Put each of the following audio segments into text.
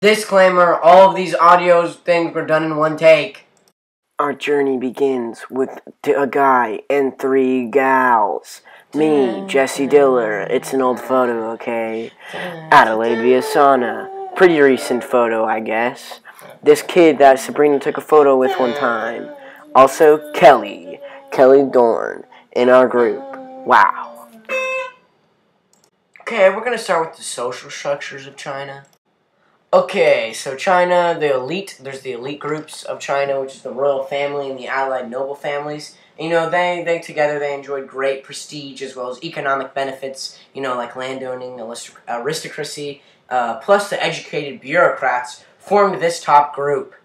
Disclaimer, all of these audio things were done in one take. Our journey begins with a guy and 3 gals. Me, Jesse Diller. It's an old photo, okay? Adelaide via sauna. Pretty recent photo, I guess. This kid that Sabrina took a photo with one time. Also, Kelly Dorn, in our group. Wow. Okay, we're going to start with the social structures of China. Okay, so China, there's the elite groups of China, which is the royal family and the allied noble families. You know, they together, they enjoyed great prestige as well as economic benefits, you know, like landowning, aristocracy, plus the educated bureaucrats formed this top group.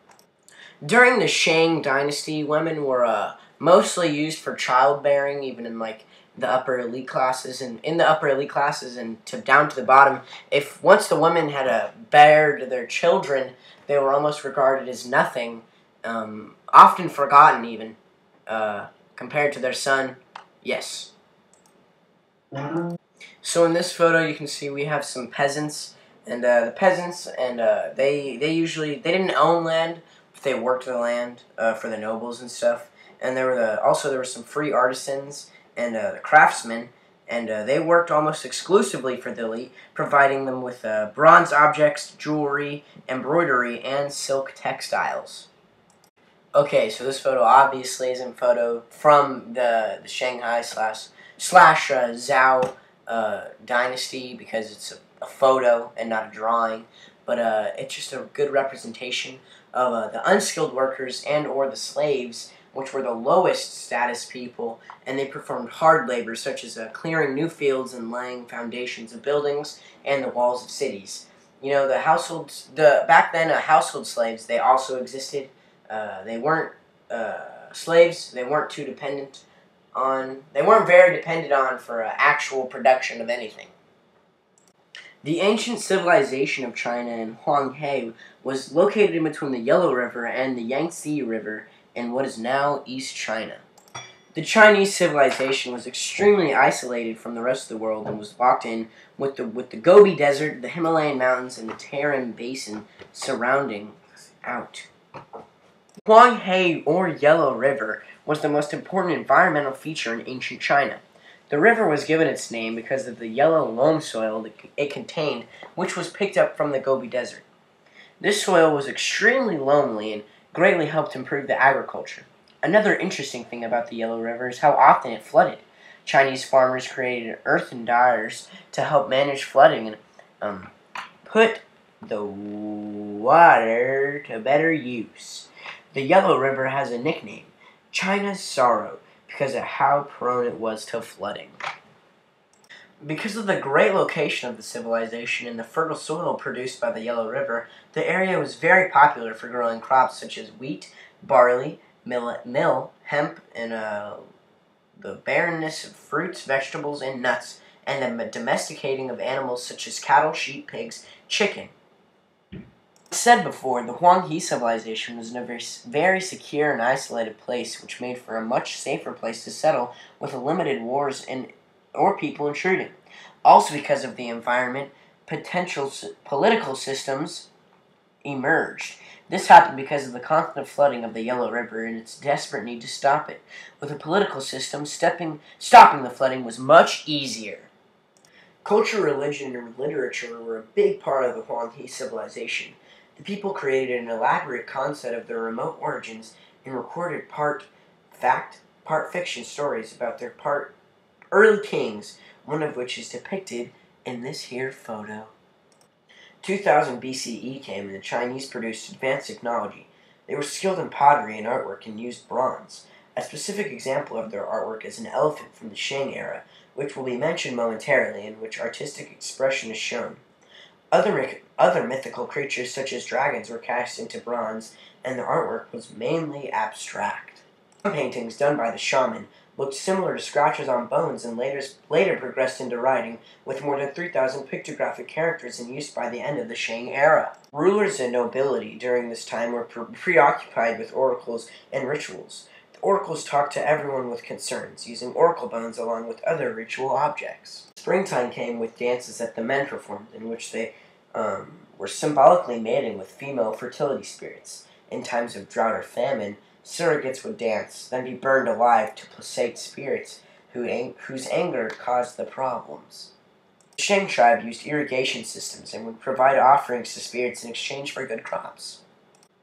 During the Shang dynasty, women were mostly used for childbearing, even in like the upper elite classes, and in the upper elite classes and down to the bottom. If once the women had bared their children, they were almost regarded as nothing, often forgotten even, compared to their son. Yes. So in this photo, you can see we have some peasants, and the peasants, and they didn't own land. They worked the land for the nobles and stuff, and there were some free artisans and the craftsmen, and they worked almost exclusively for the elite, providing them with bronze objects, jewelry, embroidery, and silk textiles. Okay, so this photo obviously is a photo from the Shanghai slash Zhao dynasty, because it's a photo and not a drawing, but it's just a good representation of the unskilled workers and or the slaves, which were the lowest status people, and they performed hard labor such as clearing new fields and laying foundations of buildings and the walls of cities. You know, back then household slaves, they also existed. They weren't slaves. They weren't they weren't very dependent on for actual production of anything. The ancient civilization of China in Huanghe was located in between the Yellow River and the Yangtze River in what is now East China. The Chinese civilization was extremely isolated from the rest of the world and was locked in with the Gobi Desert, the Himalayan mountains, and the Tarim Basin surrounding out. Huanghe, or Yellow River, was the most important environmental feature in ancient China. The river was given its name because of the yellow loam soil that it contained, which was picked up from the Gobi Desert. This soil was extremely loamy and greatly helped improve the agriculture. Another interesting thing about the Yellow River is how often it flooded. Chinese farmers created earthen dires to help manage flooding and put the water to better use. The Yellow River has a nickname, China's Sorrow, because of how prone it was to flooding. Because of the great location of the civilization and the fertile soil produced by the Yellow River, the area was very popular for growing crops such as wheat, barley, millet, hemp, and the barrenness of fruits, vegetables, and nuts, and the domesticating of animals such as cattle, sheep, pigs, chicken. As said before, the Huanghe civilization was in a very secure and isolated place, which made for a much safer place to settle with limited wars or people intruding. Also because of the environment, potential political systems emerged. This happened because of the constant flooding of the Yellow River and its desperate need to stop it. With a political system, stopping the flooding was much easier. Culture, religion, and literature were a big part of the Huanghe civilization. The people created an elaborate concept of their remote origins and recorded part fact, part fiction stories about their early kings, one of which is depicted in this here photo. 2000 BCE came and the Chinese produced advanced technology. They were skilled in pottery and artwork and used bronze. A specific example of their artwork is an elephant from the Shang era, which will be mentioned momentarily, in which artistic expression is shown. Other mythical creatures such as dragons were cast into bronze, and their artwork was mainly abstract. Some paintings done by the shaman looked similar to scratches on bones and later progressed into writing, with more than 3,000 pictographic characters in use by the end of the Shang era. Rulers and nobility during this time were preoccupied with oracles and rituals. The oracles talked to everyone with concerns, using oracle bones along with other ritual objects. Springtime came with dances that the men performed, in which they were symbolically mating with female fertility spirits. In times of drought or famine, surrogates would dance, then be burned alive to placate spirits whose anger caused the problems. The Shang tribe used irrigation systems and would provide offerings to spirits in exchange for good crops.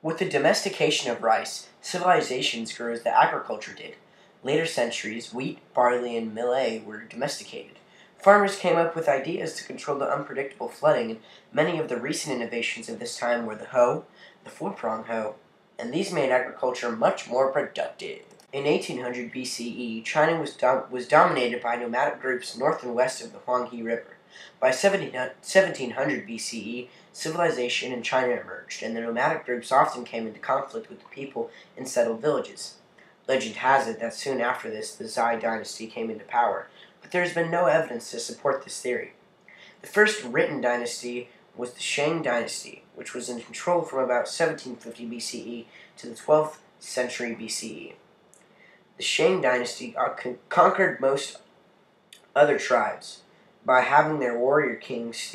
With the domestication of rice, civilizations grew as the agriculture did. Later centuries, wheat, barley, and millet were domesticated. Farmers came up with ideas to control the unpredictable flooding, and many of the recent innovations of this time were the hoe, the four-prong hoe, and these made agriculture much more productive. In 1800 BCE, China was dominated by nomadic groups north and west of the Huanghe River. By 1700 BCE, civilization in China emerged, and the nomadic groups often came into conflict with the people in settled villages. Legend has it that soon after this, the Zhai dynasty came into power, but there has been no evidence to support this theory. The first written dynasty was the Shang dynasty, which was in control from about 1750 BCE to the 12th century BCE. The Shang dynasty conquered most other tribes by having their warrior kings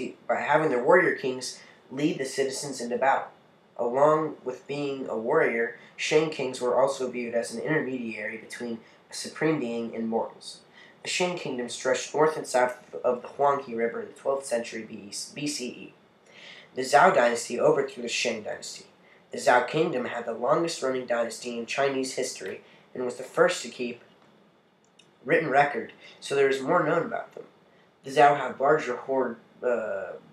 lead the citizens into battle. Along with being a warrior, Shang kings were also viewed as an intermediary between a supreme being and mortals. The Shang kingdom stretched north and south of the Huanghe River in the 12th century BCE. The Zhou dynasty overthrew the Shang dynasty. The Zhou kingdom had the longest-running dynasty in Chinese history and was the first to keep written record, so there is more known about them. The Zhou had larger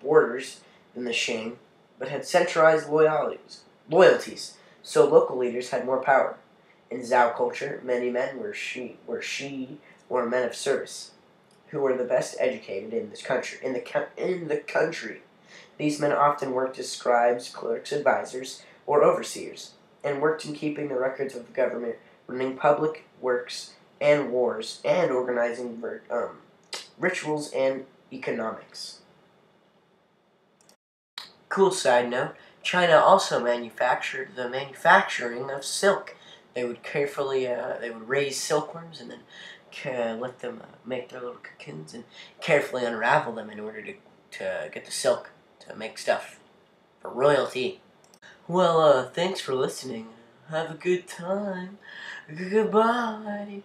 borders than the Shang, but had centralized loyalties, so local leaders had more power. In Zhou culture, many men were men of service, who were the best educated in this country. In the country, these men often worked as scribes, clerks, advisors, or overseers, and worked in keeping the records of the government, running public works and wars, and organizing rituals and economics. Cool side note, China also manufactured the manufacturing of silk. They would they would raise silkworms and then let them make their little cocoons and carefully unravel them in order to get the silk to make stuff for royalty. Well, thanks for listening. Have a good time. Goodbye.